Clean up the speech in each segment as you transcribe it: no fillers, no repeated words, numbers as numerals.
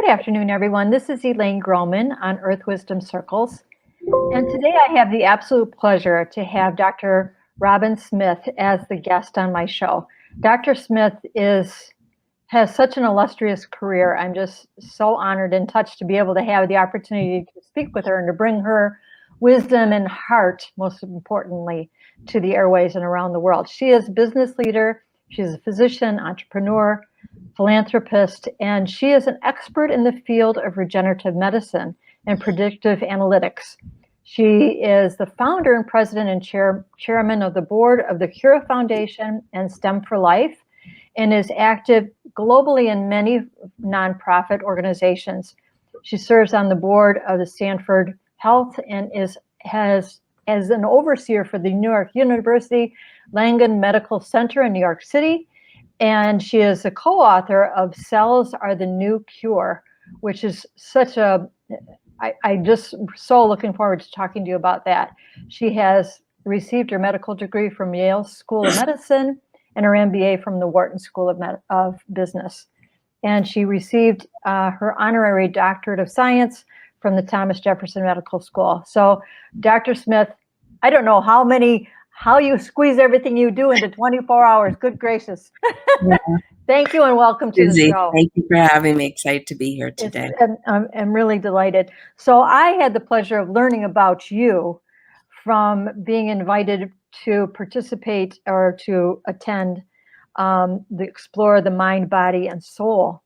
Good afternoon, everyone. This is Elaine Grohman on Earth Wisdom Circles. And today I have the absolute pleasure to have Dr. Robin Smith as the guest on my show. Dr. Smith has such an illustrious career. I'm just so honored and touched to be able to have the opportunity to speak with her and to bring her wisdom and heart, most importantly, to the airways and around the world. She is a business leader. She's a physician, entrepreneur, philanthropist, and she is an expert in the field of regenerative medicine and predictive analytics. She is the founder and president and chairman of the board of the Cura Foundation and STEM for Life, and is active globally in many nonprofit organizations. She serves on the board of the Stanford Health and has as an overseer for the New York University Langone Medical Center in New York City. And she is a co-author of Cells Are the New Cure, which is such a, I just so looking forward to talking to you about that. She has received her medical degree from Yale School of Medicine and her MBA from the Wharton School of Business. And she received her honorary doctorate of science from the Thomas Jefferson Medical School. So Dr. Smith, I don't know how you squeeze everything you do into 24 hours. Good gracious. Yeah. Thank you and welcome to the show. Thank you for having me. Excited to be here today. I'm really delighted. So I had the pleasure of learning about you from being invited to participate or to attend the Explore the Mind, Body, and Soul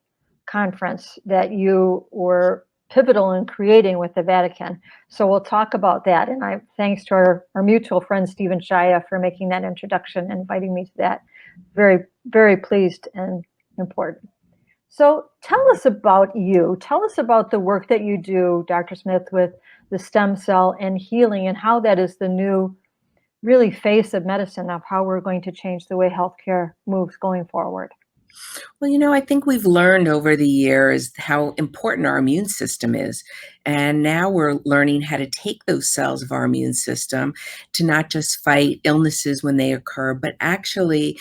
conference that you were pivotal in creating with the Vatican. So we'll talk about that. And thanks to our mutual friend, Stephen Shaya, for making that introduction and inviting me to that. Very, very pleased and important. So tell us about you. Tell us about the work that you do, Dr. Smith, with the stem cell and healing, and how that is the new really face of medicine of how we're going to change the way healthcare moves going forward. Well, I think we've learned over the years how important our immune system is. And now we're learning how to take those cells of our immune system to not just fight illnesses when they occur, but actually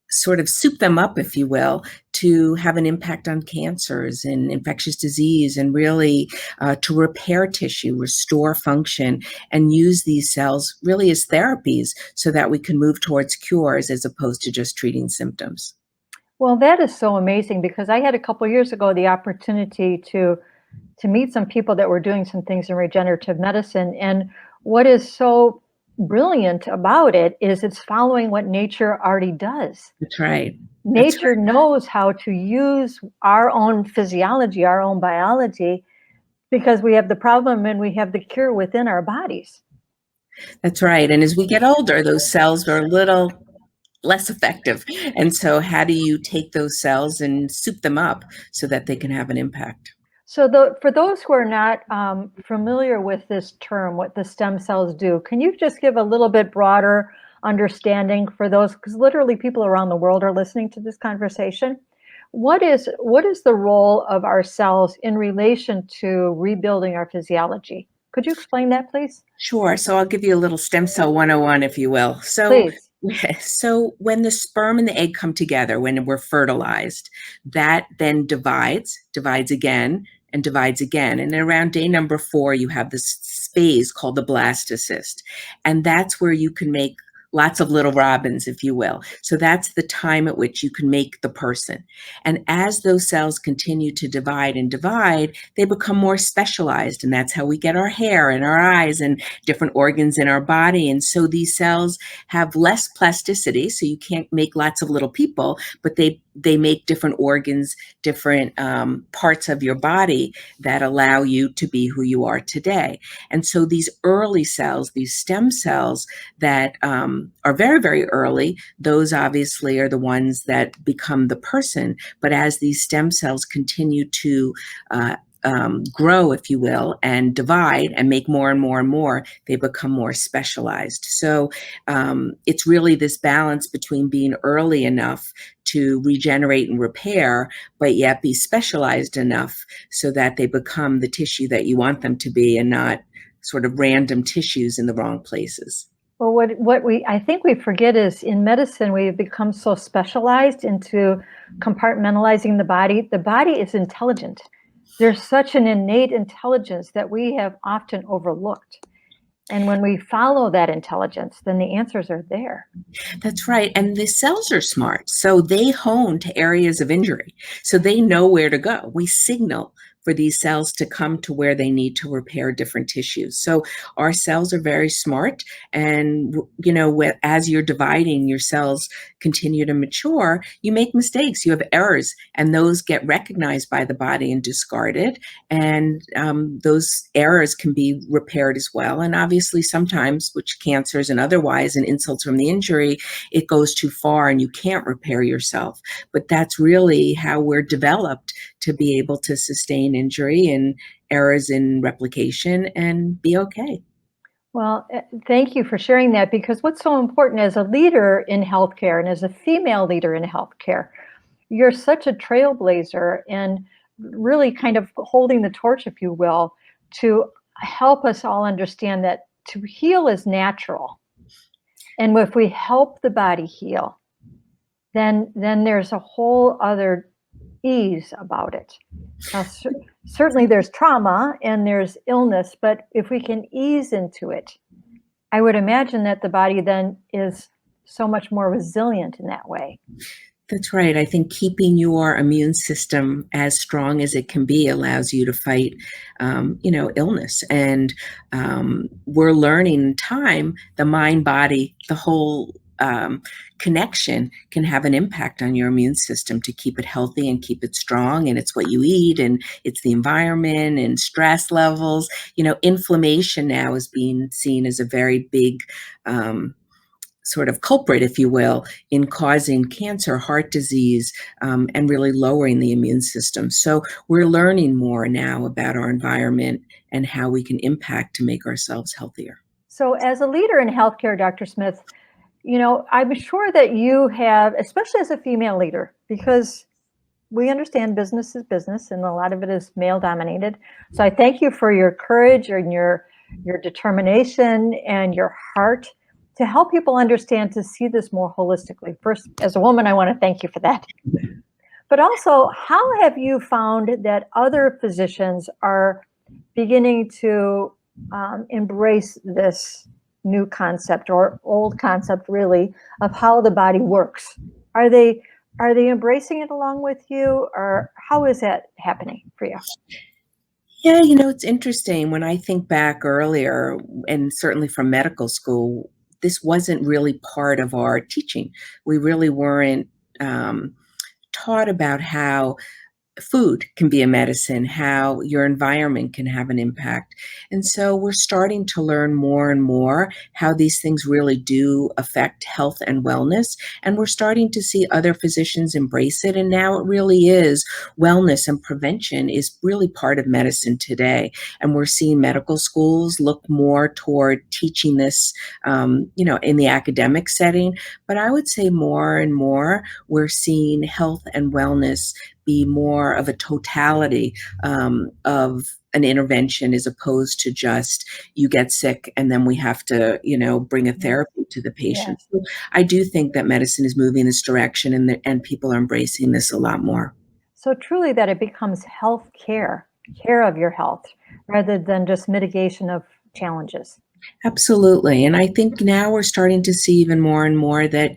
sort of soup them up, if you will, to have an impact on cancers and infectious disease, and really to repair tissue, restore function, and use these cells really as therapies so that we can move towards cures as opposed to just treating symptoms. Well, that is so amazing, because I had a couple of years ago the opportunity to meet some people that were doing some things in regenerative medicine. And what is so brilliant about it is it's following what nature already does. That's right. Nature knows how to use our own physiology, our own biology, because we have the problem and we have the cure within our bodies. That's right. And as we get older, those cells are a little less effective. And so how do you take those cells and soup them up so that they can have an impact? So for those who are not familiar with this term, what the stem cells do, can you just give a little bit broader understanding for those, because literally people around the world are listening to this conversation? What is the role of our cells in relation to rebuilding our physiology? Could you explain that, please? Sure. So I'll give you a little stem cell 101, if you will. Please. So when the sperm and the egg come together, when we're fertilized, that then divides again, and divides again. And around day number 4, you have this phase called the blastocyst. And that's where you can make lots of little robins, if you will. So that's the time at which you can make the person. And as those cells continue to divide and divide, they become more specialized. And that's how we get our hair and our eyes and different organs in our body. And so these cells have less plasticity. So you can't make lots of little people, but they make different organs, different parts of your body that allow you to be who you are today. And so these early cells, these stem cells that are very, very early, those obviously are the ones that become the person. But as these stem cells continue to grow, if you will, and divide and make more and more and more, they become more specialized. So it's really this balance between being early enough to regenerate and repair, but yet be specialized enough so that they become the tissue that you want them to be and not sort of random tissues in the wrong places. Well, what I think we forget is in medicine, we've become so specialized into compartmentalizing the body. The body is intelligent. There's such an innate intelligence that we have often overlooked. And when we follow that intelligence, then the answers are there. That's right. And the cells are smart. So they hone to areas of injury. So they know where to go. We signal for these cells to come to where they need to repair different tissues. So our cells are very smart. And, as you're dividing, your cells continue to mature, you make mistakes, you have errors, and those get recognized by the body and discarded. And those errors can be repaired as well. And obviously, sometimes, which cancers and otherwise, and insults from the injury, it goes too far and you can't repair yourself. But that's really how we're developed to be able to sustain injury and errors in replication and be okay. Well, thank you for sharing that, because what's so important as a leader in healthcare and as a female leader in healthcare, you're such a trailblazer and really kind of holding the torch, if you will, to help us all understand that to heal is natural. And if we help the body heal, then there's a whole other ease about it. Now, certainly there's trauma and there's illness, but if we can ease into it, I would imagine that the body then is so much more resilient in that way. That's right. I think keeping your immune system as strong as it can be allows you to fight, illness. And we're learning in time, the mind body, the whole connection can have an impact on your immune system to keep it healthy and keep it strong. And it's what you eat, and it's the environment and stress levels. Inflammation now is being seen as a very big sort of culprit, if you will, in causing cancer, heart disease, and really lowering the immune system. So we're learning more now about our environment and how we can impact to make ourselves healthier. So as a leader in healthcare, Dr. Smith, I'm sure that you have, especially as a female leader, because we understand business is business and a lot of it is male dominated. So I thank you for your courage and your determination and your heart to help people understand, to see this more holistically. First, as a woman, I want to thank you for that. But also, how have you found that other physicians are beginning to embrace this new concept, or old concept really, of how the body works? Are they embracing it along with you, or how is that happening for you? Yeah, it's interesting. When I think back earlier, and certainly from medical school, this wasn't really part of our teaching. We really weren't taught about how food can be a medicine, how your environment can have an impact. And so we're starting to learn more and more how these things really do affect health and wellness. And we're starting to see other physicians embrace it. And now it really is wellness, and prevention is really part of medicine today. And we're seeing medical schools look more toward teaching this, in the academic setting. But I would say more and more, we're seeing health and wellness be more of a totality of an intervention, as opposed to just you get sick and then we have to, bring a therapy to the patient. Yes. So I do think that medicine is moving in this direction, and people are embracing this a lot more. So truly that it becomes health care of your health, rather than just mitigation of challenges. Absolutely. And I think now we're starting to see even more and more that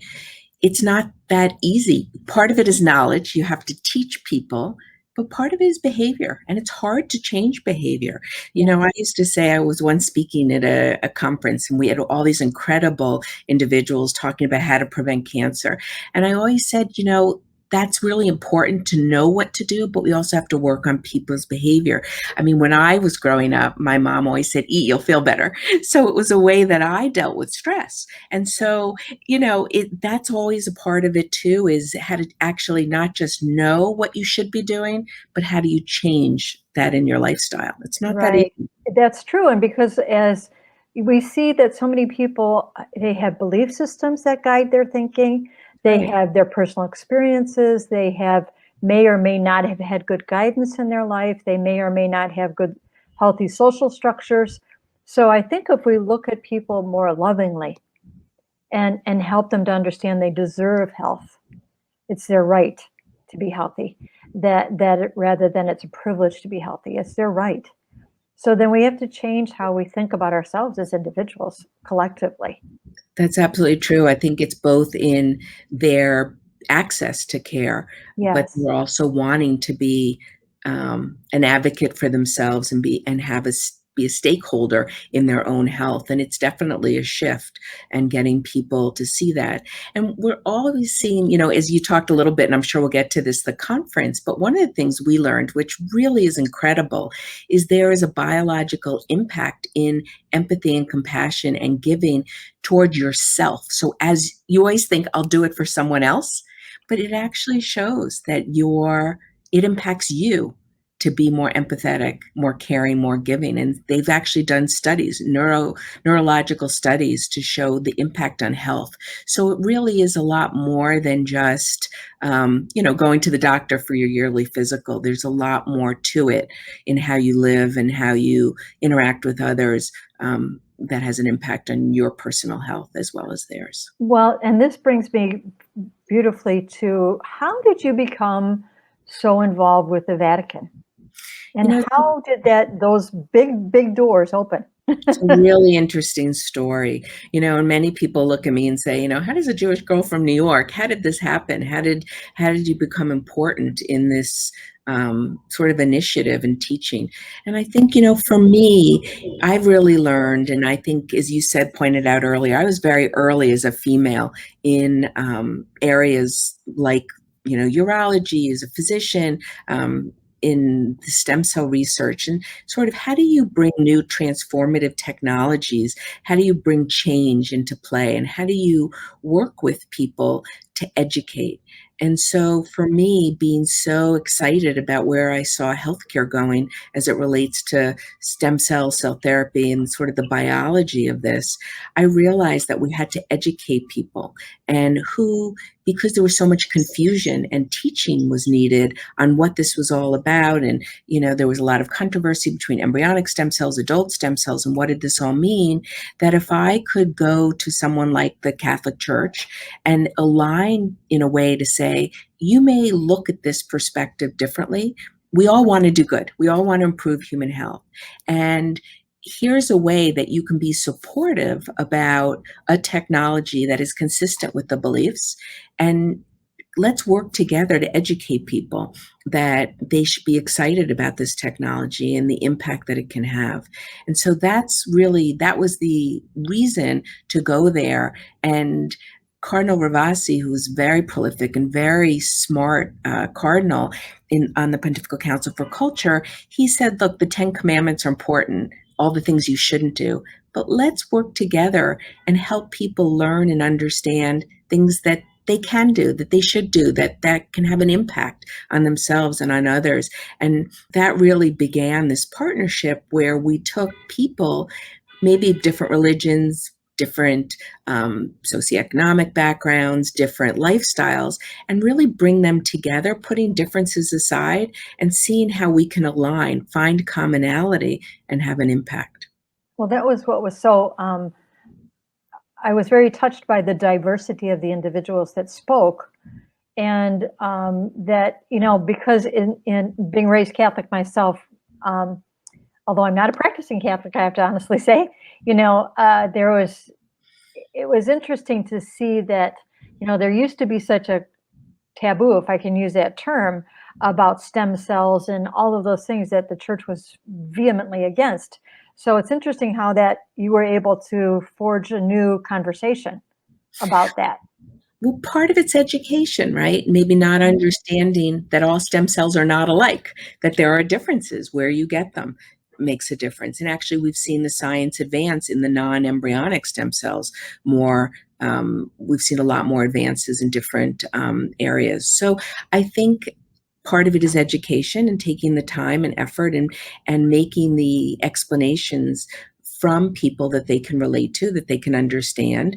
it's not that easy. Part of it is knowledge. You have to teach people, but part of it is behavior, and it's hard to change behavior. I used to say, I was once speaking at a conference, and we had all these incredible individuals talking about how to prevent cancer. And I always said, that's really important to know what to do, but we also have to work on people's behavior. I mean, when I was growing up, my mom always said, eat, you'll feel better. So it was a way that I dealt with stress. And so, that's always a part of it too, is how to actually not just know what you should be doing, but how do you change that in your lifestyle? It's not that Right. easy. That's true. And because as we see that so many people, they have belief systems that guide their thinking, they Right. have their personal experiences, they may or may not have had good guidance in their life, they may or may not have good, healthy social structures. So I think if we look at people more lovingly and help them to understand they deserve health, it's their right. to be healthy, rather than it's a privilege to be healthy. It's their right. So then we have to change how we think about ourselves as individuals collectively. That's absolutely true. I think it's both in their access to care, but Yes. they're also wanting to be an advocate for themselves and be a stakeholder in their own health. And it's definitely a shift and getting people to see that. And we're always seeing, as you talked a little bit, and I'm sure we'll get to this, the conference, but one of the things we learned, which really is incredible, is there is a biological impact in empathy and compassion and giving toward yourself. So as you always think, I'll do it for someone else, but it actually shows that it impacts you to be more empathetic, more caring, more giving. And they've actually done studies, neurological studies, to show the impact on health. So it really is a lot more than just, going to the doctor for your yearly physical. There's a lot more to it in how you live and how you interact with others. That has an impact on your personal health as well as theirs. Well, and this brings me beautifully to, how did you become so involved with the Vatican? And how did those big doors open? It's a really interesting story, and many people look at me and say, how does a Jewish girl from New York, how did this happen? How did you become important in this sort of initiative and teaching? And I think, for me, I've really learned, and I think, as you pointed out earlier, I was very early as a female in areas like, urology, as a physician, in the stem cell research, and sort of how do you bring new transformative technologies? How do you bring change into play? And how do you work with people to educate? And so for me, being so excited about where I saw healthcare going as it relates to stem cell therapy and sort of the biology of this, I realized that we had to educate people, and because there was so much confusion and teaching was needed on what this was all about. And, there was a lot of controversy between embryonic stem cells, adult stem cells, and what did this all mean, that if I could go to someone like the Catholic Church and align in a way to say, you may look at this perspective differently. We all want to do good. We all want to improve human health. And here's a way that you can be supportive about a technology that is consistent with the beliefs, and let's work together to educate people that they should be excited about this technology and the impact that it can have. And so that was the reason to go there. And Cardinal Ravasi, who was very prolific and very smart cardinal on the Pontifical Council for Culture, he said, look, the 10 Commandments are important, all the things you shouldn't do, but let's work together and help people learn and understand things that they can do, that they should do, that can have an impact on themselves and on others. And that really began this partnership where we took people, maybe different religions, different socioeconomic backgrounds, different lifestyles, and really bring them together, putting differences aside and seeing how we can align, find commonality, and have an impact. Well, that was what was so, I was very touched by the diversity of the individuals that spoke. And that, because in being raised Catholic myself, although I'm not a practicing Catholic, I have to honestly say, it was interesting to see that, there used to be such a taboo, if I can use that term, about stem cells and all of those things that the church was vehemently against. So it's interesting how that you were able to forge a new conversation about that. Well, part of it's education, right? Maybe not understanding that all stem cells are not alike, that there are differences where you get them makes a difference. And actually, we've seen the science advance in the non-embryonic stem cells more. We've seen a lot more advances in different areas. So I think part of it is education and taking the time and effort and making the explanations from people that they can relate to, that they can understand.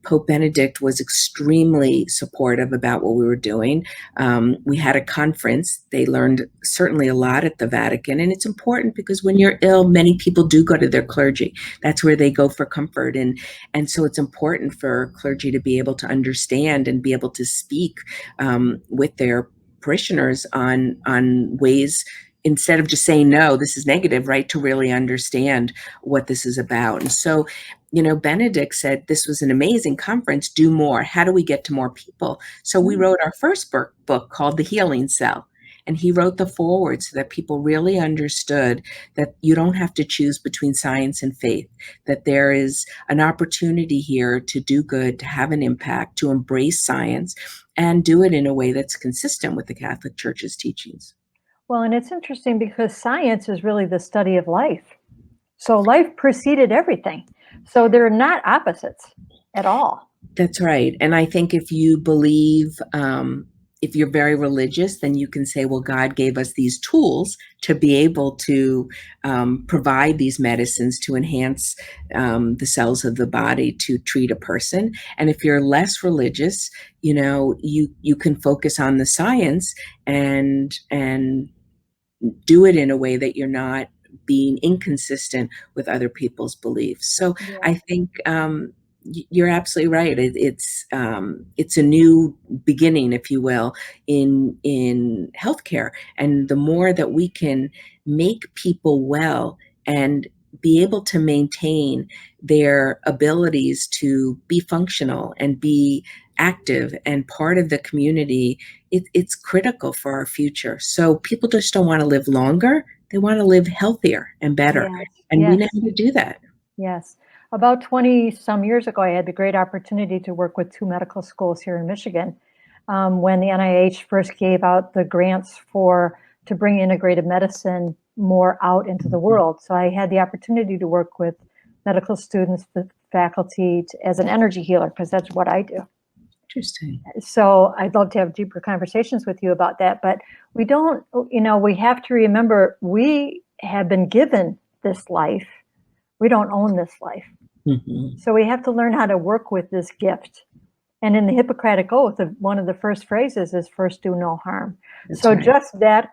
Pope Benedict was extremely supportive about what we were doing. We had a conference. They learned certainly a lot at the Vatican, and it's important because when you're ill, many people do go to their clergy. That's where they go for comfort, and so it's important for clergy to be able to understand and be able to speak with their parishioners on ways, instead of just saying no, this is negative, right? To really understand what this is about. And so, Benedict said this was an amazing conference. Do more. How do we get to more people? So we wrote our first book called The Healing Cell. And he wrote the foreword so that people really understood that you don't have to choose between science and faith, that there is an opportunity here to do good, to have an impact, to embrace science, and do it in a way that's consistent with the Catholic Church's teachings. Well, and it's interesting because science is really the study of life. So life preceded everything. So they're not opposites at all. That's right. And I think if you believe, if you're very religious, then you can say, well, God gave us these tools to be able to provide these medicines to enhance the cells of the body to treat a person. And if you're less religious, you can focus on the science and do it in a way that you're not being inconsistent with other people's beliefs. So Yeah. I think you're absolutely right. It's a new beginning, if you will, in healthcare. And the more that we can make people well and be able to maintain their abilities to be functional and be active and part of the community, it's critical for our future. So people just don't want to live longer. They want to live healthier and better. Yes, And we yes. know how to do that. Yes. About 20 some years ago, I had the great opportunity to work with 2 medical schools here in Michigan when the NIH first gave out the grants to bring integrative medicine more out into the world. So I had the opportunity to work with medical students, the faculty, as an energy healer, because that's what I do. Interesting. So I'd love to have deeper conversations with you about that. But we don't, we have to remember we have been given this life. We don't own this life. Mm-hmm. So we have to learn how to work with this gift. And in the Hippocratic Oath, one of the first phrases is first do no harm. That's so right. Just that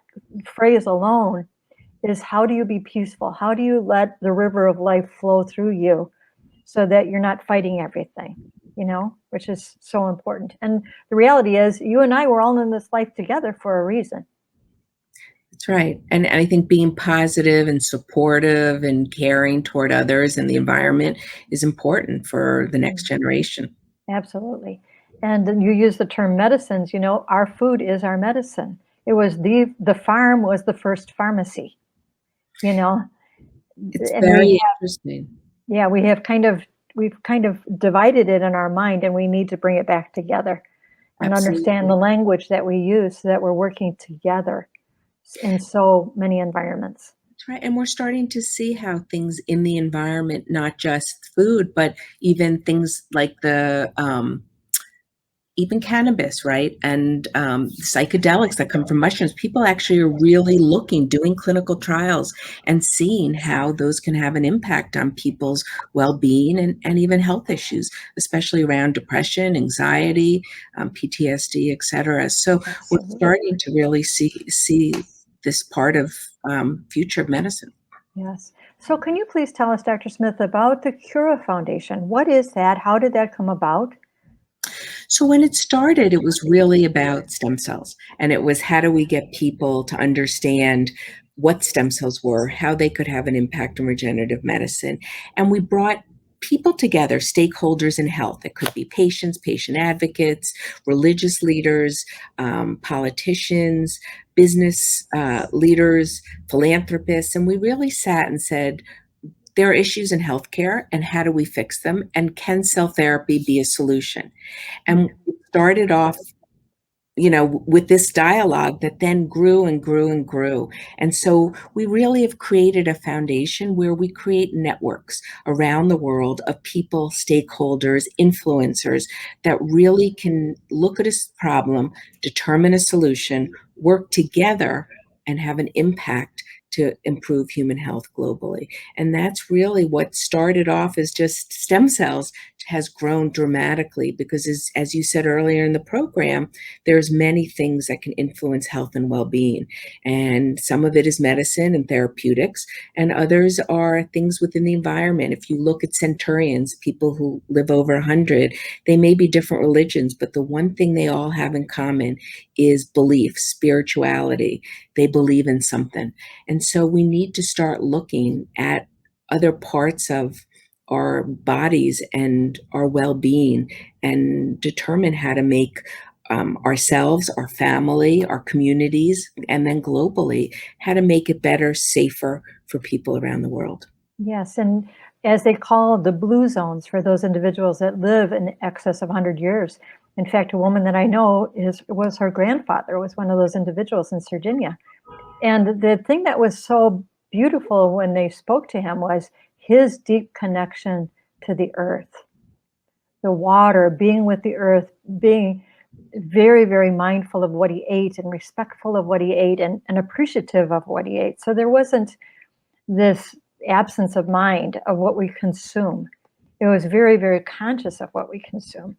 phrase alone is, how do you be peaceful? How do you let the river of life flow through you so that you're not fighting everything, which is so important. And the reality is you and I were all in this life together for a reason. That's right. And I think being positive and supportive and caring toward others and the environment is important for the next generation. Absolutely. And you use the term medicines, our food is our medicine. It was the farm was the first pharmacy, It's and very interesting. Yeah, we've kind of divided it in our mind, and we need to bring it back together and understand the language that we use so that we're working together in so many environments. That's right. And we're starting to see how things in the environment, not just food, but even things like even cannabis, right? And psychedelics that come from mushrooms. People actually are really doing clinical trials and seeing how those can have an impact on people's well-being and even health issues, especially around depression, anxiety, PTSD, et cetera. So we're starting to really see this part of future medicine. Yes. So can you please tell us, Dr. Smith, about the Cura Foundation? What is that? How did that come about? So when it started, it was really about stem cells. And it was, how do we get people to understand what stem cells were, how they could have an impact on regenerative medicine. And we brought people together, stakeholders in health. It could be patients, patient advocates, religious leaders, politicians, business leaders, philanthropists. And we really sat and said, there are issues in healthcare, and how do we fix them? And can cell therapy be a solution? And it started off, with this dialogue that then grew and grew and grew. And so we really have created a foundation where we create networks around the world of people, stakeholders, influencers that really can look at a problem, determine a solution, work together, and have an impact to improve human health globally. And that's really what started off as just stem cells has grown dramatically, because as you said earlier in the program, there's many things that can influence health and well-being. And some of it is medicine and therapeutics, and others are things within the environment. If you look at centurions, people who live over 100, they may be different religions, but the one thing they all have in common is belief, spirituality. They believe in something. And so we need to start looking at other parts of our bodies and our well-being and determine how to make ourselves, our family, our communities, and then globally, how to make it better, safer for people around the world. Yes, and as they call the blue zones for those individuals that live in excess of 100 years. In fact, a woman that I know was her grandfather was one of those individuals in Sardinia. And the thing that was so beautiful when they spoke to him was his deep connection to the earth, the water, being with the earth, being very, very mindful of what he ate and respectful of what he ate and appreciative of what he ate. So there wasn't this absence of mind of what we consume. It was very, very conscious of what we consume.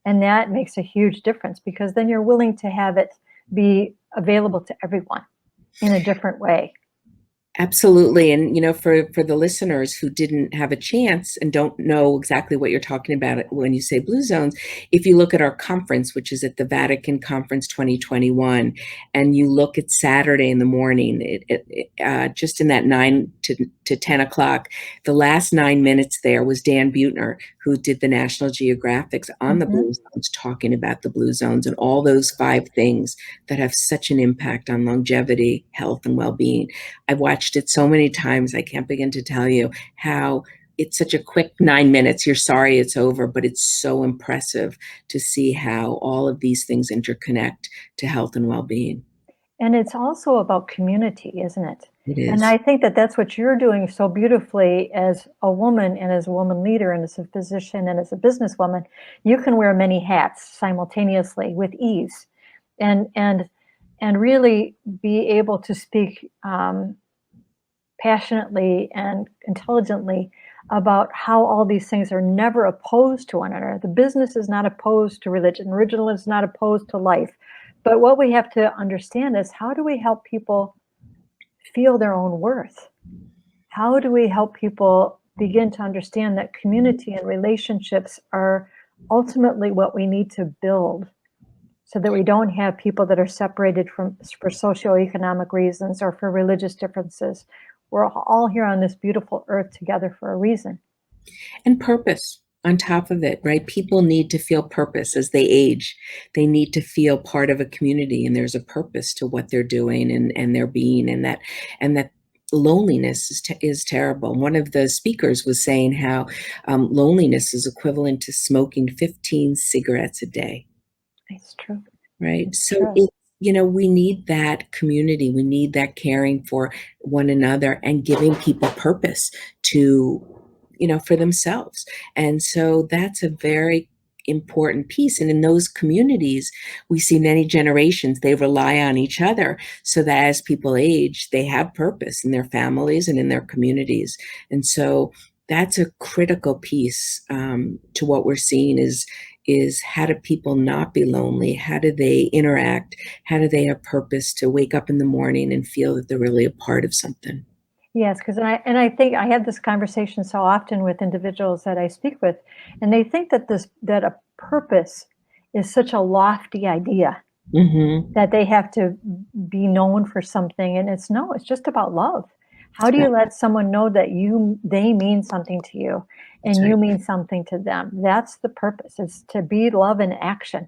And that makes a huge difference, because then you're willing to have it be available to everyone in a different way. Absolutely. And, for the listeners who didn't have a chance and don't know exactly what you're talking about when you say blue zones, if you look at our conference, which is at the Vatican Conference 2021, and you look at Saturday in the morning, just in that 9 to 10 o'clock, the last 9 minutes there was Dan Buettner, who did the National Geographics on the blue zones, talking about the blue zones and all those 5 things that have such an impact on longevity, health, and well-being. I've watched it so many times, I can't begin to tell you how it's such a quick 9 minutes. You're sorry it's over, but it's so impressive to see how all of these things interconnect to health and well-being. And it's also about community, isn't it? It And is. I think that that's what you're doing so beautifully as a woman and as a woman leader and as a physician and as a businesswoman. You can wear many hats simultaneously with ease and really be able to speak passionately and intelligently about how all these things are never opposed to one another. The business is not opposed to religion. Religion is not opposed to life. But what we have to understand is, how do we help people feel their own worth? How do we help people begin to understand that community and relationships are ultimately what we need to build, so that we don't have people that are separated for socioeconomic reasons or for religious differences. We're all here on this beautiful earth together for a reason. And purpose on top of it, right? People need to feel purpose as they age. They need to feel part of a community, and there's a purpose to what they're doing and their being, and that loneliness is terrible. One of the speakers was saying how loneliness is equivalent to smoking 15 cigarettes a day. It's true. Right. It's So true. we need that community. We need that caring for one another and giving people purpose to, for themselves. And so that's a very important piece. And in those communities, we see many generations, they rely on each other so that as people age, they have purpose in their families and in their communities. And so that's a critical piece to what we're seeing is how do people not be lonely? How do they interact? How do they have purpose to wake up in the morning and feel that they're really a part of something? Yes, because I think I have this conversation so often with individuals that I speak with, and they think that a purpose is such a lofty idea Mm-hmm. that they have to be known for something, and it's just about love. How do you let someone know that they mean something to you That's and you right. mean something to them? That's the purpose. It's to be love in action.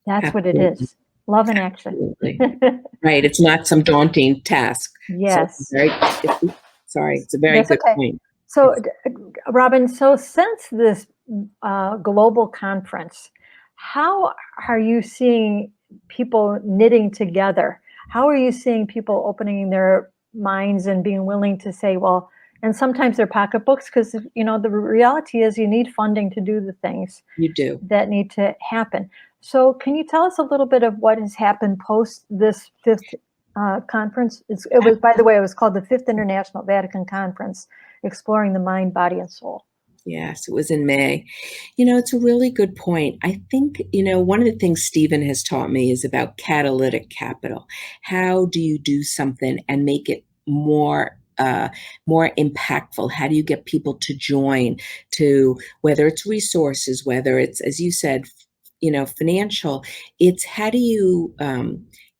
That's what it Absolutely. is. Love in action. Absolutely. Right. It's not some daunting task. So Yes. it's a very That's good okay. point. So, Yes. Robin, so since this global conference, how are you seeing people knitting together? How are you seeing people opening their minds and being willing to say, well, and sometimes their pocketbooks, because the reality is you need funding to do the things You do. that need to happen. So, can you tell us a little bit of what has happened post this fifth conference. It was, by the way, it was called the Fifth International Vatican Conference, Exploring the Mind, Body, and Soul. Yes, it was in May. It's a really good point. I think, one of the things Stephen has taught me is about catalytic capital. How do you do something and make it more impactful? How do you get people to join, to whether it's resources, whether it's, as you said, financial? It's how do you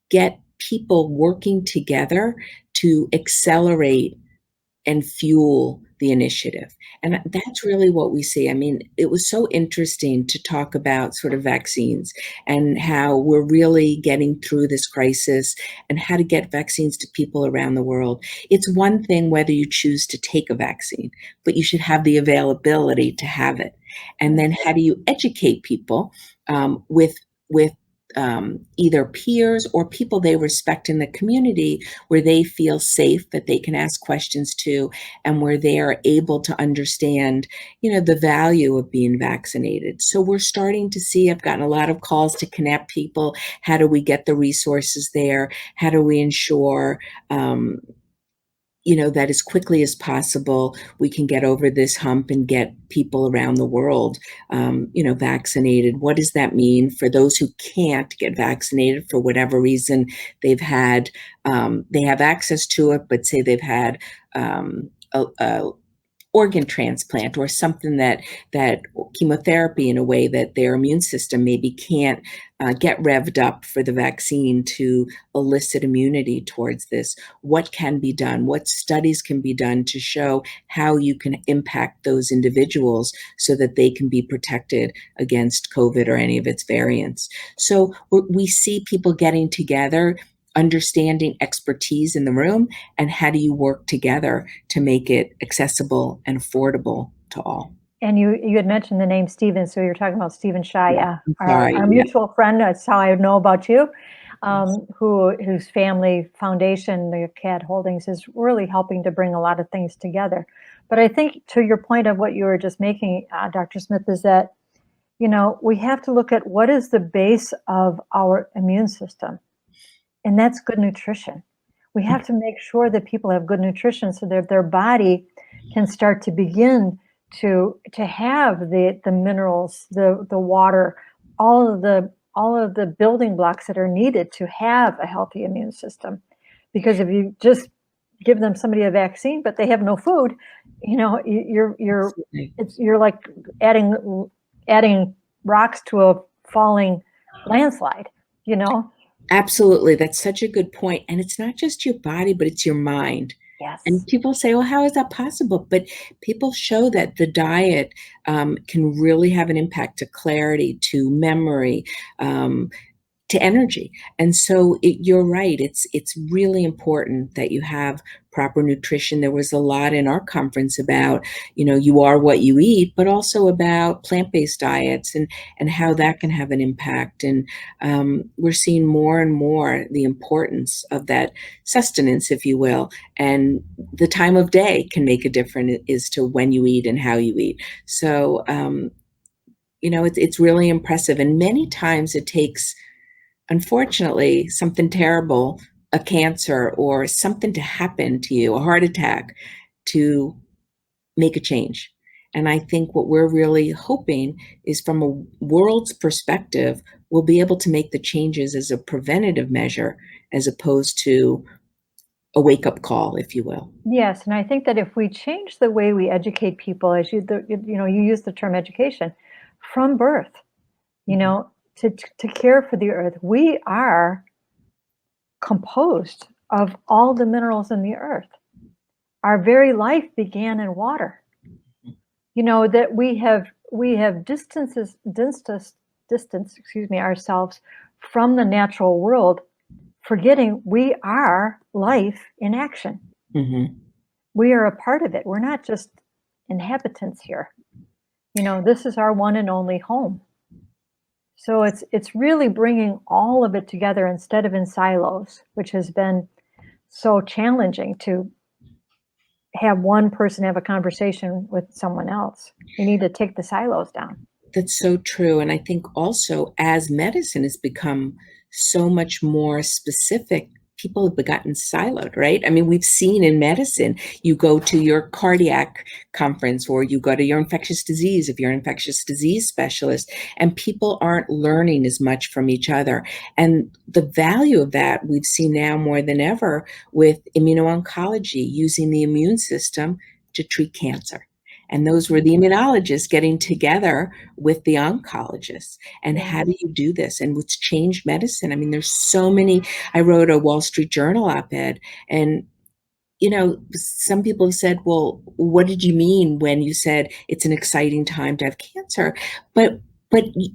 get people working together to accelerate and fuel the initiative. And that's really what we see. I mean, it was so interesting to talk about sort of vaccines and how we're really getting through this crisis and how to get vaccines to people around the world. It's one thing whether you choose to take a vaccine, but you should have the availability to have it. And then how do you educate people with either peers or people they respect in the community where they feel safe that they can ask questions to and where they are able to understand, the value of being vaccinated. So we're starting to see, I've gotten a lot of calls to connect people. How do we get the resources there? How do we ensure, that as quickly as possible, we can get over this hump and get people around the world, vaccinated? What does that mean for those who can't get vaccinated for whatever reason? They have access to it, but say they've had a organ transplant or something that chemotherapy in a way that their immune system maybe can't get revved up for the vaccine to elicit immunity towards this. What can be done? What studies can be done to show how you can impact those individuals so that they can be protected against COVID or any of its variants? So we see people getting together, understanding expertise in the room, and how do you work together to make it accessible and affordable to all. And you had mentioned the name Stephen, so you're talking about Stephen Shaya, our Yeah. mutual friend. That's how I know about you, whose family foundation, the CAD Holdings, is really helping to bring a lot of things together. But I think to your point of what you were just making, Dr. Smith, is that, we have to look at what is the base of our immune system, and that's good nutrition. We have to make sure that people have good nutrition so that their body can start to begin to have the minerals, the water, all of the building blocks that are needed to have a healthy immune system. Because if you just give them somebody a vaccine but they have no food, you're like adding rocks to a falling landslide. Absolutely. That's such a good point. And it's not just your body, but it's your mind. Yes. And people say, well, how is that possible? But people show that the diet can really have an impact to clarity, to memory, to energy. And so you're right. It's really important that you have proper nutrition. There was a lot in our conference about, you are what you eat, but also about plant-based diets and how that can have an impact. And we're seeing more and more the importance of that sustenance, if you will, and the time of day can make a difference as to when you eat and how you eat. So, it's really impressive. And many times it takes, unfortunately, something terrible, a cancer or something to happen to you, a heart attack, to make a change. And I think what we're really hoping is from a world's perspective, we'll be able to make the changes as a preventative measure as opposed to a wake-up call, if you will. Yes, and I think that if we change the way we educate people, as you use the term education, from birth, to care for the earth, we are composed of all the minerals in the earth. Our very life began in water. That we have distanced ourselves from the natural world, forgetting we are life in action. Mm-hmm. We are a part of it. We're not just inhabitants here. This is our one and only home. So it's really bringing all of it together instead of in silos, which has been so challenging to have one person have a conversation with someone else. We need to take the silos down. That's so true. And I think also as medicine has become so much more specific, people have gotten siloed, right? I mean, we've seen in medicine, you go to your cardiac conference or you go to your infectious disease if you're an infectious disease specialist, and people aren't learning as much from each other. And the value of that we've seen now more than ever with immuno-oncology, using the immune system to treat cancer. And those were the immunologists getting together with the oncologists. And how do you do this? And what's changed medicine? I mean, there's so many. I wrote a Wall Street Journal op-ed, and some people have said, well, what did you mean when you said it's an exciting time to have cancer? But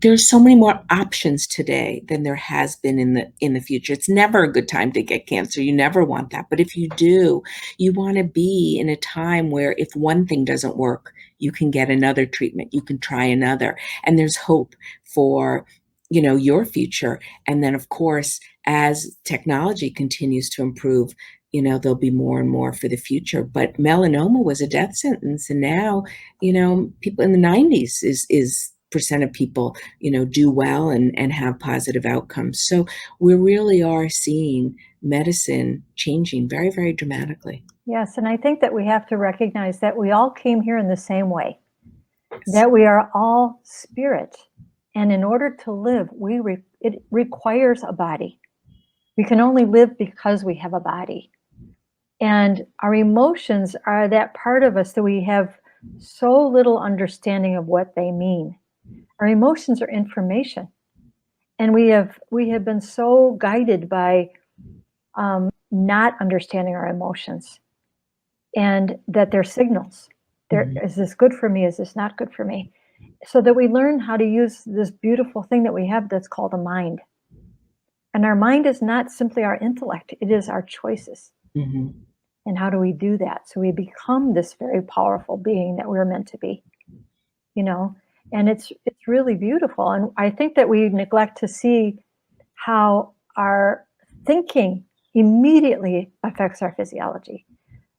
there's so many more options today than there has been in the future. It's never a good time to get cancer. You never want that. But if you do, you want to be in a time where if one thing doesn't work, you can get another treatment. You can try another. And there's hope for, your future. And then, of course, as technology continues to improve, there'll be more and more for the future. But melanoma was a death sentence. And now, people in the 90s is percent of people, do well and have positive outcomes. So we really are seeing medicine changing very, very dramatically. Yes, and I think that we have to recognize that we all came here in the same way, that we are all spirit. And in order to live, it requires a body. We can only live because we have a body. And our emotions are that part of us that we have so little understanding of what they mean. Our emotions are information. And we have been so guided by not understanding our emotions, and that they're signals. Is this good for me? Is this not good for me? So that we learn how to use this beautiful thing that we have that's called a mind. And our mind is not simply our intellect, it is our choices. And how do we do that? So we become this very powerful being that we're meant to be, and it's really beautiful. And I think that we neglect to see how our thinking immediately affects our physiology.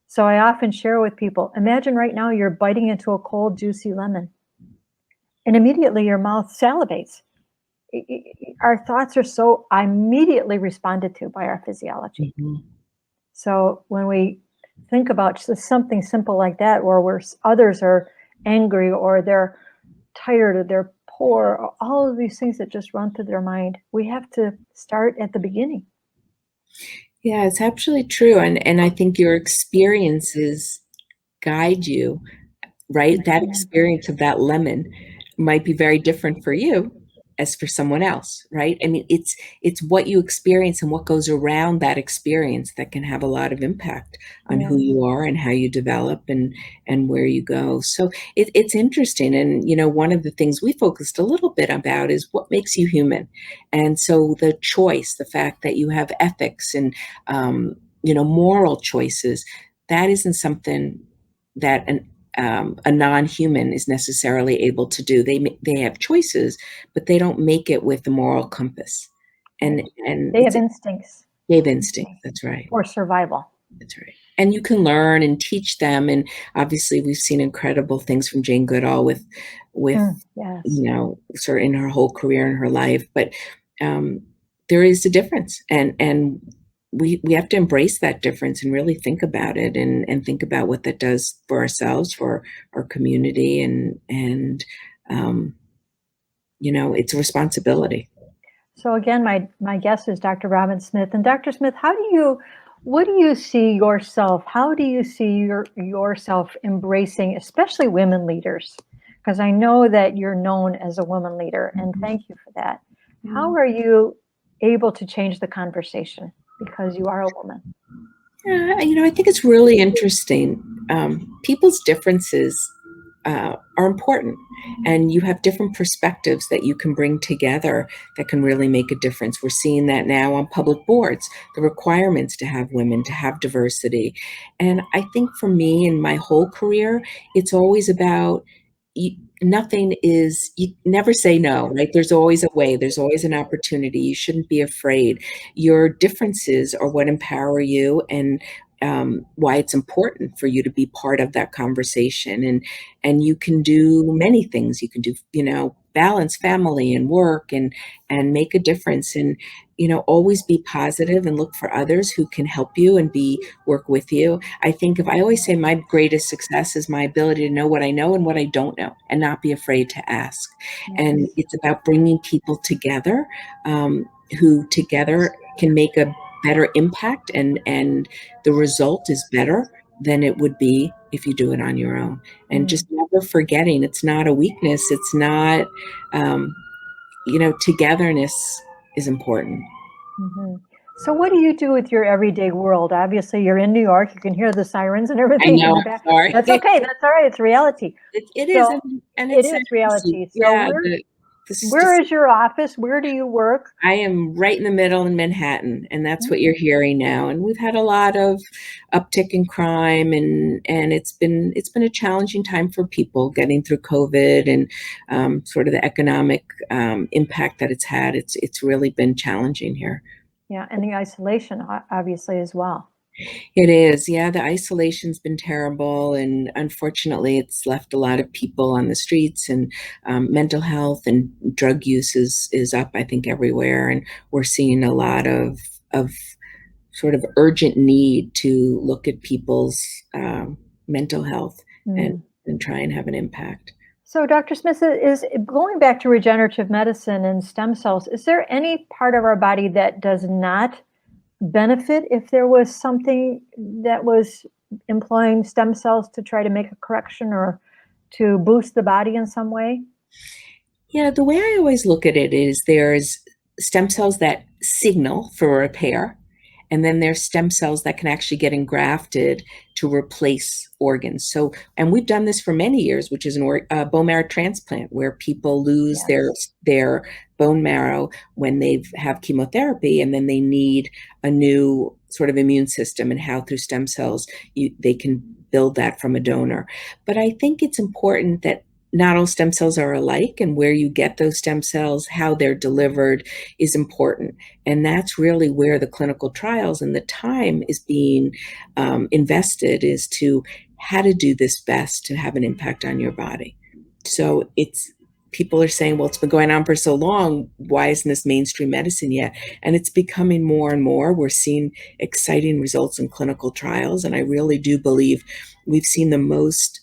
So I often share with people, imagine right now you're biting into a cold, juicy lemon, and immediately your mouth salivates. Our thoughts are so immediately responded to by our physiology. So when we think about just something simple like that, where others are angry or they're tired or they're poor, or all of these things that just run through their mind, we have to start at the beginning. Yeah, it's absolutely true. And I think your experiences guide you, right? That experience of that lemon might be very different for you as for someone else, right? I mean, it's what you experience and what goes around that experience that can have a lot of impact on who you are and how you develop and where you go. So it's interesting. And, one of the things we focused a little bit about is what makes you human. And so the choice, the fact that you have ethics and, moral choices, that isn't something that a non-human is necessarily able to do. They have choices, but they don't make it with the moral compass. And they have instincts. They have instincts. That's right. Or survival. That's right. And you can learn and teach them. And obviously, we've seen incredible things from Jane Goodall with sort of in her whole career and her life. But there is a difference, and we have to embrace that difference and really think about it and think about what that does for ourselves, for our community, and it's a responsibility. So again, my guest is Dr. Robin Smith. And Dr. Smith, what do you see yourself? How do you see yourself embracing, especially women leaders? Because I know that you're known as a woman leader, and thank you for that. How are you able to change the conversation because you are a woman? I think it's really interesting. People's differences are important, and you have different perspectives that you can bring together that can really make a difference. We're seeing that now on public boards, the requirements to have women, to have diversity. And I think for me in my whole career, it's always about you never say no, right? There's always a way, there's always an opportunity. You shouldn't be afraid. Your differences are what empower you, and why it's important for you to be part of that conversation. And you can do many things. You can do, balance family and work and make a difference. And, always be positive and look for others who can help you and work with you. I think if I always say my greatest success is my ability to know what I know and what I don't know and not be afraid to ask. And it's about bringing people together, who together can make a better impact, and the result is better than it would be if you do it on your own. And just never forgetting it's not a weakness. It's not, togetherness is important. So what do you do with your everyday world? Obviously, you're in New York. You can hear the sirens and I everything in know, the I'm back. sorry. That's okay. That's all right. It's reality. It is, So and it it's is reality. So yeah. where is your office? Where do you work? I am right in the middle in Manhattan, and that's what you're hearing now. And we've had a lot of uptick in crime, and it's been a challenging time for people getting through COVID and sort of the economic impact that it's had. It's really been challenging here. Yeah, and the isolation, obviously, as well. It is, yeah. The isolation's been terrible, and unfortunately, it's left a lot of people on the streets. And mental health and drug use is up, I think, everywhere. And we're seeing a lot of sort of urgent need to look at people's mental health and try and have an impact. So, Dr. Smith, is going back to regenerative medicine and stem cells, is there any part of our body that does not benefit if there was something that was employing stem cells to try to make a correction or to boost the body in some way? Yeah, the way I always look at it is there's stem cells that signal for repair, and then there's stem cells that can actually get engrafted to replace organs. So, and we've done this for many years, which is a bone marrow transplant, where people lose their bone marrow when they have chemotherapy, and then they need a new sort of immune system, and how through stem cells they can build that from a donor. But I think it's important that not all stem cells are alike, and where you get those stem cells, how they're delivered is important. And that's really where the clinical trials and the time is being invested, is to how to do this best to have an impact on your body. So people are saying, well, it's been going on for so long. Why isn't this mainstream medicine yet? And it's becoming more and more. We're seeing exciting results in clinical trials. And I really do believe we've seen the most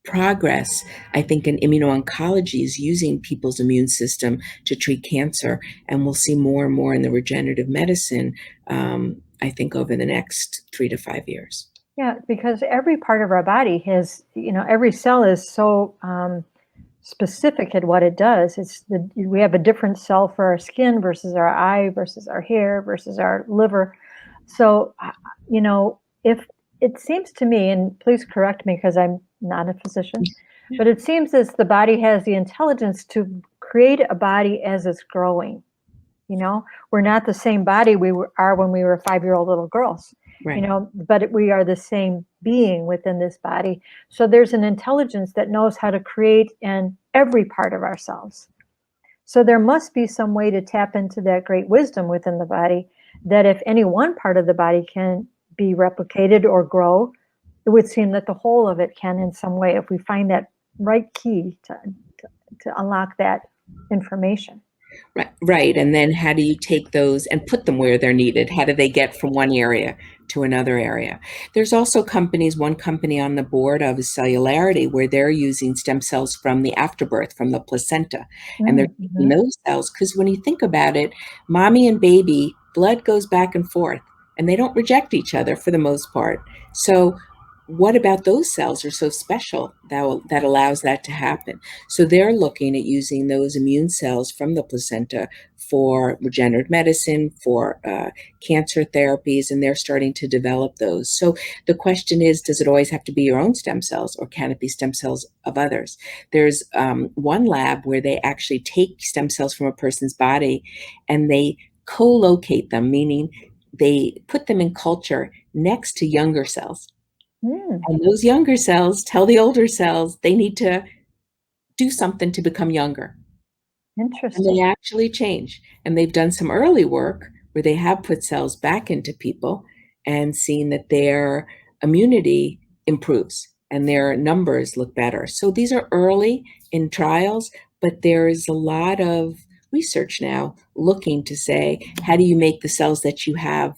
progress, I think, in immuno-oncology is using people's immune system to treat cancer. And we'll see more and more in the regenerative medicine, I think, over the next 3 to 5 years. Yeah, because every part of our body has, every cell is so specific at what it does. We have a different cell for our skin versus our eye versus our hair versus our liver. So, if it seems to me, and please correct me because I'm not a physician, but it seems as the body has the intelligence to create a body as it's growing. We're not the same body we are when we were 5-year-old little girls. Right. But we are the same being within this body. So there's an intelligence that knows how to create in every part of ourselves. So there must be some way to tap into that great wisdom within the body, that if any one part of the body can be replicated or grow, it would seem that the whole of it can in some way, if we find that right key to unlock that information. Right. And then how do you take those and put them where they're needed? How do they get from one area to another area? There's also one company on the board of is Cellularity, where they're using stem cells from the afterbirth, from the placenta. And they're taking those cells, because when you think about it, mommy and baby, blood goes back and forth, and they don't reject each other for the most part. So what about those cells are so special that allows that to happen? So they're looking at using those immune cells from the placenta for regenerative medicine, for cancer therapies, and they're starting to develop those. So the question is, does it always have to be your own stem cells, or can it be stem cells of others? There's one lab where they actually take stem cells from a person's body and they co-locate them, meaning they put them in culture next to younger cells. And those younger cells tell the older cells they need to do something to become younger. Interesting. And they actually change. And they've done some early work where they have put cells back into people and seen that their immunity improves and their numbers look better. So these are early in trials, but there is a lot of research now looking to say, how do you make the cells that you have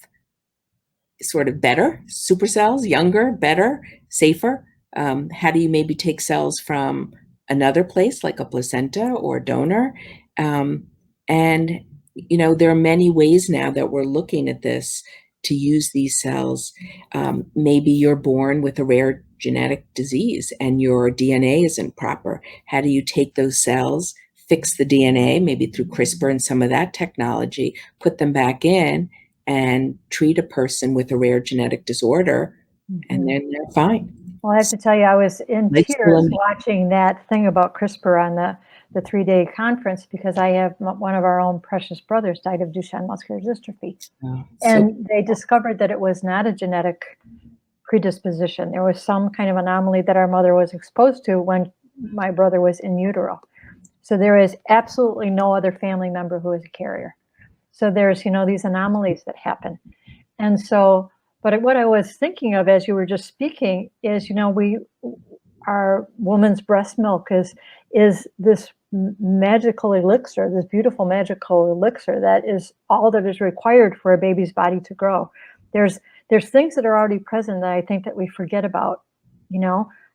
sort of better, supercells, younger, better, safer? How do you maybe take cells from another place like a placenta or donor? And, there are many ways now that we're looking at this to use these cells. Maybe you're born with a rare genetic disease and your DNA isn't proper. How do you take those cells, fix the DNA, maybe through CRISPR and some of that technology, put them back in, and treat a person with a rare genetic disorder, and then they're fine. Well, I have to tell you, I was in tears watching that thing about CRISPR on the 3-day conference, because I have one of our own precious brothers died of Duchenne muscular dystrophy. And they discovered that it was not a genetic predisposition. There was some kind of anomaly that our mother was exposed to when my brother was in utero. So there is absolutely no other family member who is a carrier. So there's, these anomalies that happen. And so, but what I was thinking of as you were just speaking is, our woman's breast milk is this magical elixir, this beautiful magical elixir that is all that is required for a baby's body to grow. There's things that are already present that I think that we forget about.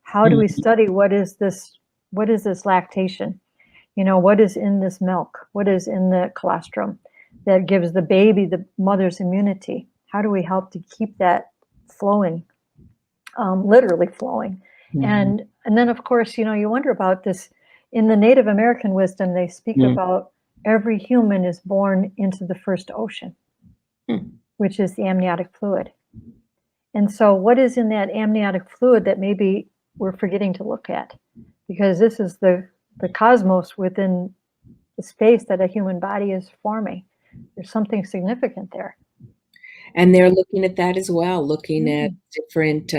How do we study what is this lactation? What is in this milk? What is in the colostrum that gives the baby the mother's immunity? How do we help to keep that flowing, literally flowing? And then, of course, you wonder about this. In the Native American wisdom, they speak about every human is born into the first ocean, which is the amniotic fluid. And so what is in that amniotic fluid that maybe we're forgetting to look at? Because this is the cosmos within the space that a human body is forming. There's something significant there. And they're looking at that as well, looking at different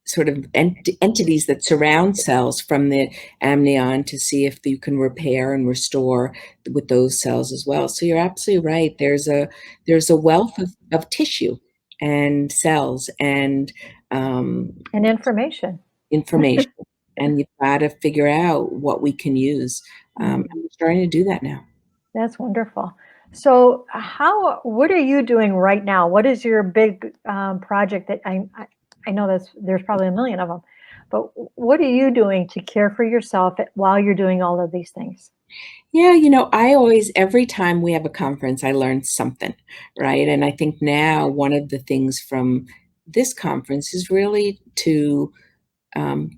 sort of entities that surround cells from the amnion to see if you can repair and restore with those cells as well. So you're absolutely right. There's a wealth of tissue and cells and information. And you've got to figure out what we can use. And we're starting to do that now. That's wonderful. So what are you doing right now? What is your big project that I know there's probably a million of them, but what are you doing to care for yourself while you're doing all of these things? Yeah, every time we have a conference, I learn something, right? And I think now one of the things from this conference is really to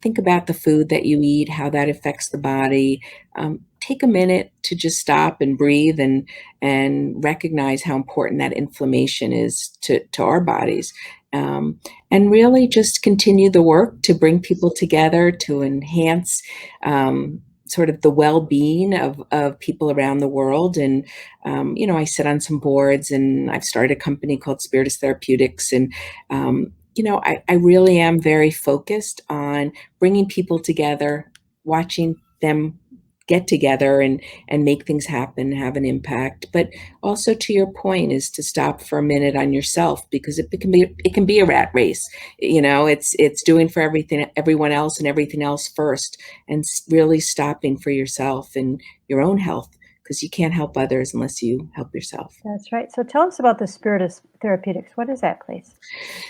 think about the food that you eat, how that affects the body. Take a minute to just stop and breathe and recognize how important that inflammation is to our bodies. And really just continue the work to bring people together to enhance sort of the well-being of people around the world. And, I sit on some boards and I've started a company called Therapeutics. And, I really am very focused on bringing people together, watching them get together and make things happen, have an impact. But also, to your point, is to stop for a minute on yourself, because it can be a rat race. It's doing for everyone else and everything else first, and really stopping for yourself and your own health, because you can't help others unless you help yourself. That's right. So tell us about the Spirit of Therapeutics. What is that place?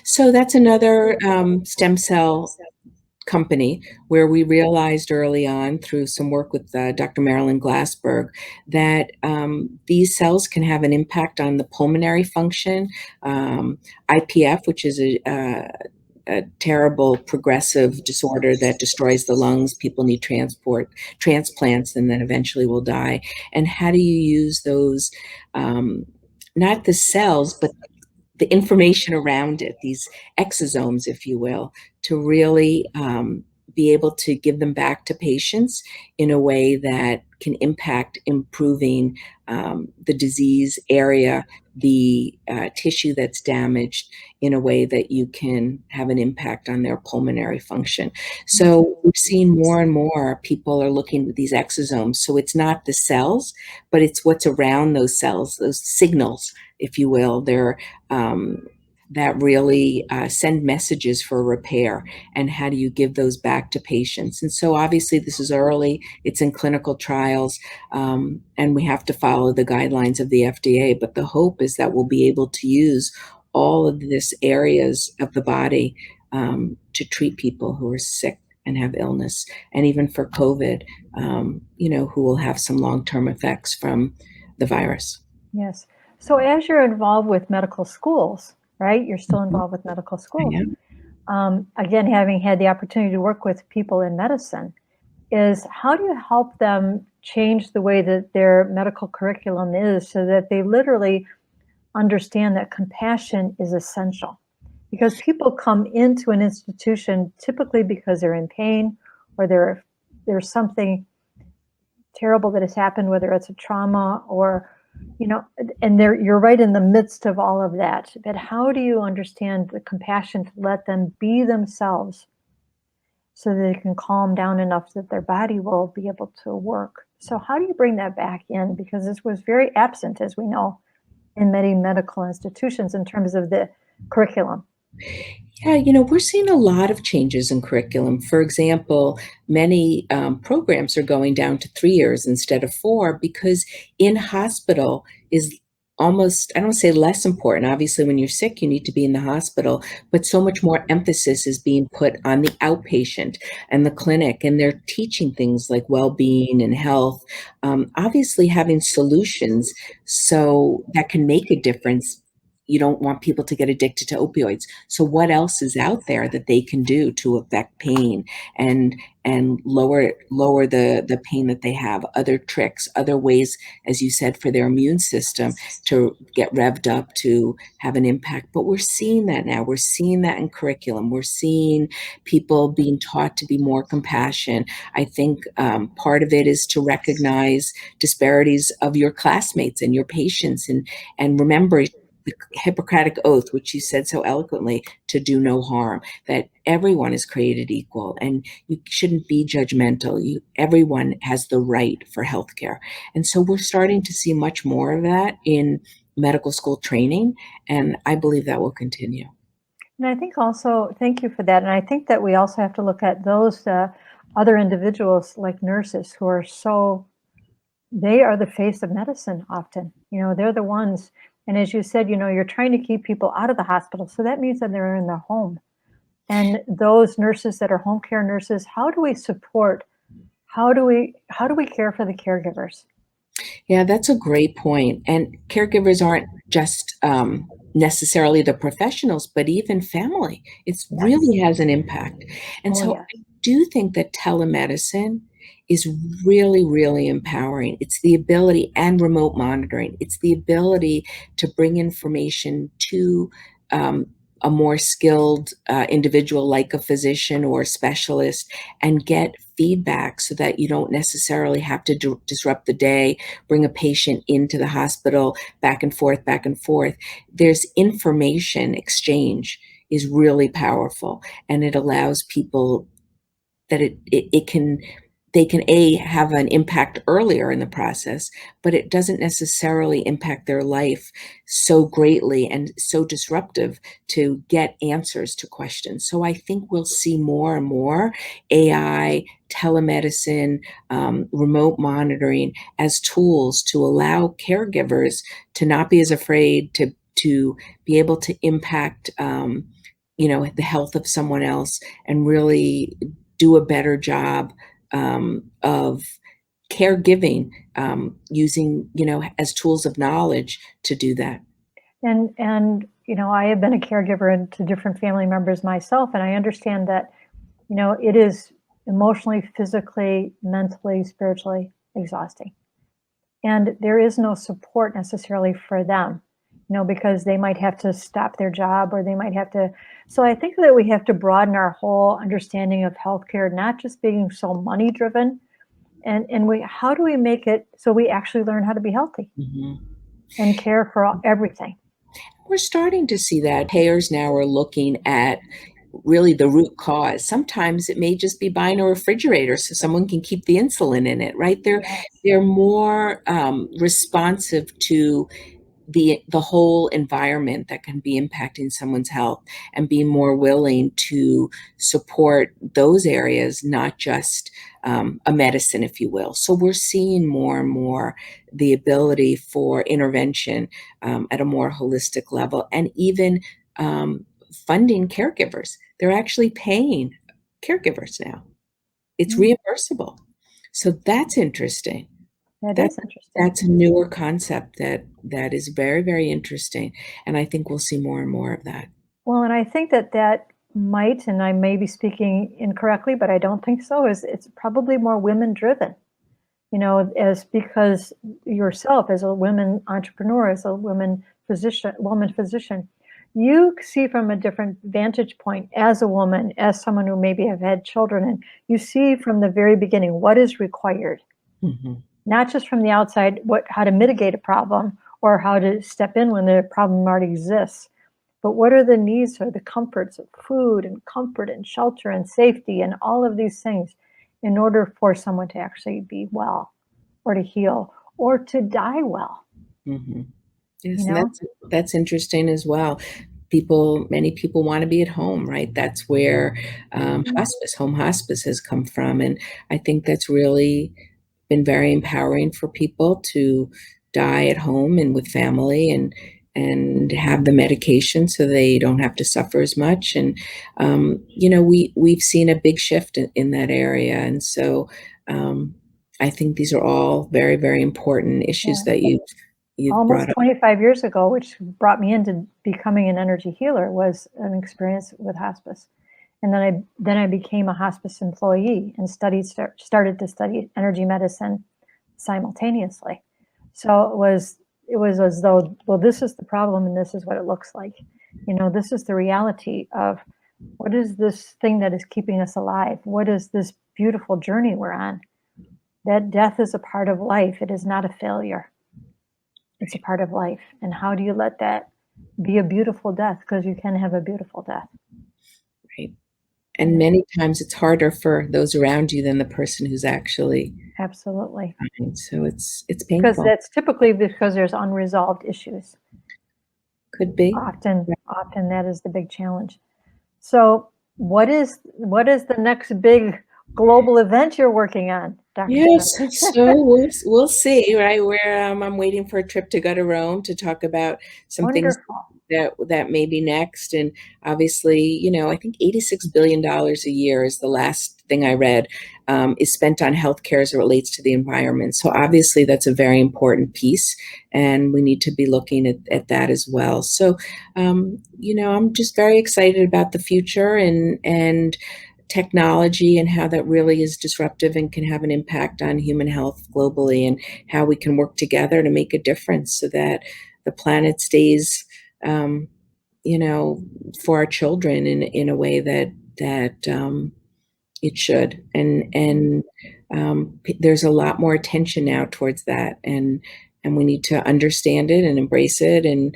So that's another stem cell company where we realized early on through some work with Dr. Marilyn Glassberg that these cells can have an impact on the pulmonary function. IPF, which is a terrible progressive disorder that destroys the lungs. People need transplants, and then eventually will die. And how do you use those, not the cells, but the information around it, these exosomes, if you will, to really be able to give them back to patients in a way that can impact improving the disease area, the tissue that's damaged, in a way that you can have an impact on their pulmonary function. So we've seen more and more people are looking at these exosomes. So it's not the cells, but it's what's around those cells, those signals, if you will. They're that really send messages for repair, and how do you give those back to patients. And so obviously this is early, it's in clinical trials, and we have to follow the guidelines of the FDA, but the hope is that we'll be able to use all of this areas of the body to treat people who are sick and have illness, and even for COVID, who will have some long-term effects from the virus. Yes. So as you're involved with medical schools, right? You're still Mhm. involved with medical I schools. am. Again, having had the opportunity to work with people in medicine, is how do you help them change the way that their medical curriculum is so that they literally understand that compassion is essential? Because people come into an institution typically because they're in pain or there's something terrible that has happened, whether it's a trauma or, and you're right in the midst of all of that. But how do you understand the compassion to let them be themselves so that they can calm down enough that their body will be able to work? So how do you bring that back in? Because this was very absent, as we know, in many medical institutions in terms of the curriculum. Yeah, we're seeing a lot of changes in curriculum. For example, many programs are going down to 3 years instead of four because in hospital is almost, I don't say less important. Obviously, when you're sick, you need to be in the hospital, but so much more emphasis is being put on the outpatient and the clinic, and they're teaching things like well-being and health. Obviously, having solutions so that can make a difference. You don't want people to get addicted to opioids. So what else is out there that they can do to affect pain and lower the pain that they have? Other tricks, other ways, as you said, for their immune system to get revved up to have an impact. But we're seeing that now. We're seeing that in curriculum. We're seeing people being taught to be more compassionate. I think part of it is to recognize disparities of your classmates and your patients, and remember the Hippocratic Oath, which you said so eloquently, to do no harm, that everyone is created equal and you shouldn't be judgmental. Everyone has the right for healthcare. And so we're starting to see much more of that in medical school training, and I believe that will continue. And I think also, thank you for that. And I think that we also have to look at those other individuals like nurses who are they are the face of medicine often. They're the ones. And as you said, you're trying to keep people out of the hospital. So that means that they're in their home. And those nurses that are home care nurses, how do we support? How do we care for the caregivers? Yeah, that's a great point. And caregivers aren't just necessarily the professionals, but even family. It Yes. really has an impact. And Oh, so yes. I do think that telemedicine is really, really empowering. It's the ability, and remote monitoring, it's the ability to bring information to um, a more skilled individual like a physician or a specialist and get feedback so that you don't necessarily have to disrupt the day, bring a patient into the hospital, back and forth, back and forth. There's information exchange is really powerful, and it allows people that it can they can have an impact earlier in the process, but it doesn't necessarily impact their life so greatly and so disruptive to get answers to questions. So I think we'll see more and more AI, telemedicine, remote monitoring as tools to allow caregivers to not be as afraid to be able to impact the health of someone else and really do a better job of caregiving, using, as tools of knowledge to do that. And I have been a caregiver to different family members myself, and I understand that it is emotionally, physically, mentally, spiritually exhausting. And there is no support necessarily for them, because they might have to stop their job or they might have to. So I think that we have to broaden our whole understanding of healthcare, not just being so money driven. And how do we make it so we actually learn how to be healthy Mhm. and care for everything? We're starting to see that payers now are looking at really the root cause. Sometimes it may just be buying a refrigerator so someone can keep the insulin in it, right? They're Yes. they're more responsive to the whole environment that can be impacting someone's health, and be more willing to support those areas, not just a medicine, if you will. So we're seeing more and more the ability for intervention at a more holistic level, and even funding caregivers. They're actually paying caregivers now. It's reimbursable. So that's interesting. That That is interesting. that's a newer concept that is very, very interesting, and I think we'll see more and more of that. Well, and I think that that might, and I may be speaking incorrectly, but I don't think so, is it's probably more women driven, as because yourself as a women entrepreneur, as a woman physician, you see from a different vantage point as a woman, as someone who maybe have had children, and you see from the very beginning what is required, Mhm. not just from the outside, how to mitigate a problem or how to step in when the problem already exists, but what are the needs or the comforts of food and comfort and shelter and safety and all of these things in order for someone to actually be well or to heal or to die well, Mhm. you Yes, and know? that's interesting as well. Many people want to be at home, right? That's where Mhm. home hospice has come from, and I think that's really been very empowering for people to die at home and with family, and have the medication so they don't have to suffer as much. And we've seen a big shift in that area, and so I think these are all very, very important issues Yeah. that you've brought Almost up. 25 years ago, which brought me into becoming an energy healer, was an experience with hospice. And then I became a hospice employee and started to study energy medicine simultaneously. So it was as though, well, this is the problem and this is what it looks like. This is the reality of what is this thing that is keeping us alive? What is this beautiful journey we're on? That death is a part of life. It is not a failure. It's a part of life. And how do you let that be a beautiful death? Because you can have a beautiful death. Right. You And know, many times it's harder for those around you than the person who's actually absolutely. dying. So it's Because painful. that's typically because there's unresolved issues. Could be. Often that is the big challenge. So what is the next big global event you're working on, Dr. Yes, Smith? so we'll see, right? Where I'm waiting for a trip to go to Rome to talk about some things Wonderful. that may be next. And obviously, I think $86 billion a year is the last thing I read, is spent on healthcare as it relates to the environment. So obviously, that's a very important piece, and we need to be looking at that as well. So, I'm just very excited about the future, and technology, and how that really is disruptive and can have an impact on human health globally, and how we can work together to make a difference so that the planet stays, um, you know, for our children in a way that it should. And there's a lot more attention now towards that, and we need to understand it and embrace it. And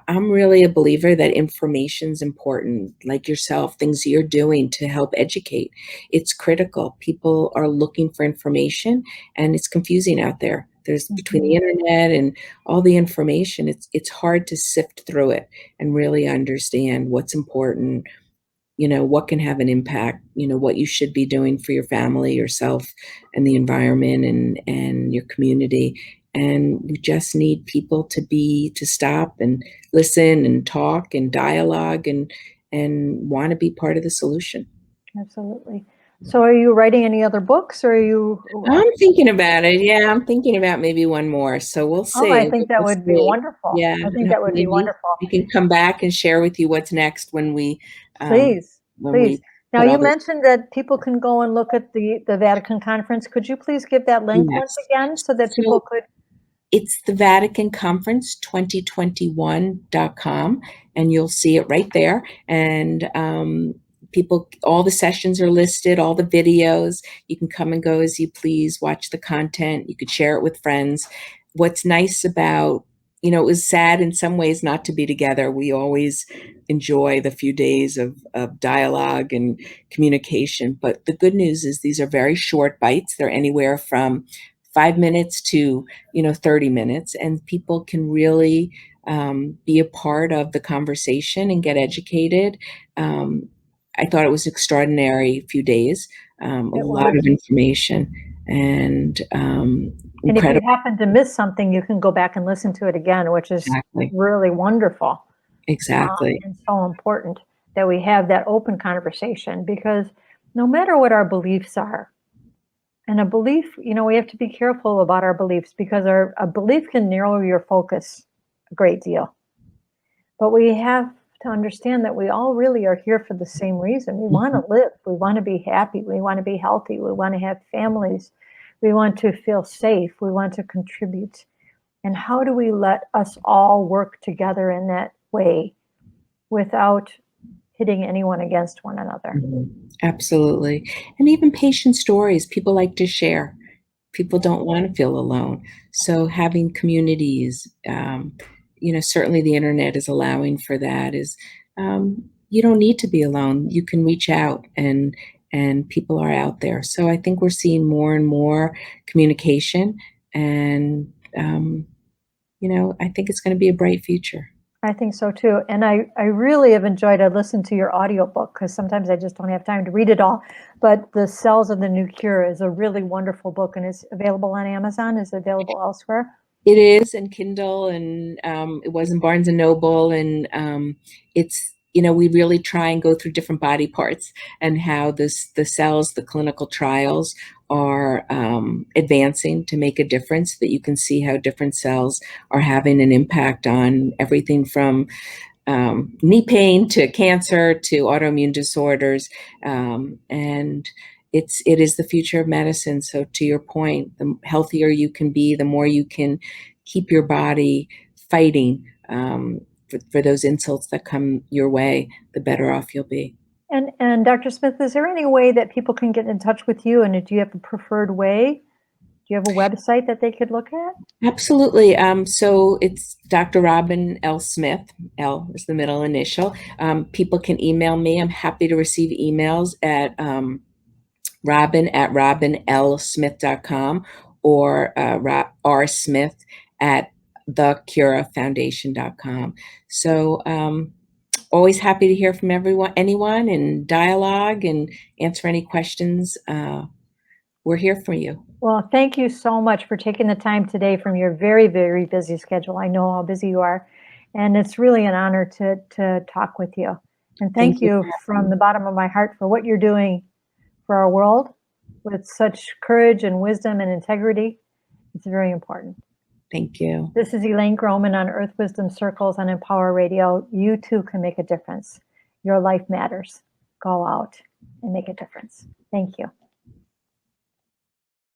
I'm really a believer that information's important, like yourself, things you're doing to help educate. It's critical. People are looking for information, and it's confusing out there. There's between the Mhm. internet and all the information, it's hard to sift through it and really understand what's important, what can have an impact, what you should be doing for your family, yourself, and the environment, and your community. And we just need people to stop and listen and talk and dialogue, and want to be part of the solution. Absolutely. So are you writing any other books or are you I'm thinking about it. Yeah, I'm thinking about maybe one more. So we'll Oh, I see. think that We'll would be see. wonderful. Yeah, I think that would be maybe wonderful. we can come back and share with you what's next when we um, Please, when please. we Now, put you all this. mentioned that people can go and look at the Vatican conference. Could you please give that link once Yes. again so that people So could it's the Vatican Conference 2021.com, and you'll see it right there. And all the sessions are listed, all the videos. You can come and go as you please, watch the content. You could share it with friends. What's nice about, it was sad in some ways not to be together. We always enjoy the few days of dialogue and communication. But the good news is these are very short bites. They're anywhere from 5 minutes to 30 minutes, and people can really be a part of the conversation and get educated. I thought it was extraordinary few days, a It lot was. of information, and And if you incredible. happen to miss something, you can go back and listen to it again, which is Exactly, really wonderful. exactly. And so important that we have that open conversation, because no matter what our beliefs are, and a belief, we have to be careful about our beliefs, because a belief can narrow your focus a great deal. But we have to understand that we all really are here for the same reason. We want Mhm. to live, we want to be happy, we want to be healthy, we want to have families, we want to feel safe, we want to contribute. And how do we let us all work together in that way without hitting anyone against one another? Mhm. Absolutely. And even patient stories, people like to share. People don't want to feel alone. So having communities, certainly the internet is allowing for that. You don't need to be alone. You can reach out, and people are out there. So I think we're seeing more and more communication, and I think it's going to be a bright future. I think so too. And I really have enjoyed, I listened to your audiobook, because sometimes I just don't have time to read it all. But The Cells of the New Cure is a really wonderful book, and it's available on Amazon. Is it available elsewhere? It is in Kindle, and it was in Barnes and Noble, and it's we really try and go through different body parts and how the cells, the clinical trials are advancing to make a difference. That you can see how different cells are having an impact on everything from knee pain to cancer to autoimmune disorders, and it is the future of medicine. So to your point, the healthier you can be, the more you can keep your body fighting for those insults that come your way, the better off you'll be. And Dr. Smith, is there any way that people can get in touch with you? And do you have a preferred way? Do you have a website that they could look at? Absolutely. So it's Dr. Robin L. Smith. L is the middle initial. People can email me. I'm happy to receive emails at robin@robinlsmith.com, or rsmith at thecurafoundation.com. So always happy to hear from anyone, and dialogue and answer any questions. We're here for you. Well, thank you so much for taking the time today from your very, very busy schedule. I know how busy you are, and it's really an honor to talk with you. And Thank thank you. you from the bottom of my heart for what you're doing for our world with such courage and wisdom and integrity. It's very important. Thank you. This is Elaine Grohman on Earth Wisdom Circles on Empower Radio. You too can make a difference. Your life matters. Go out and make a difference. Thank you.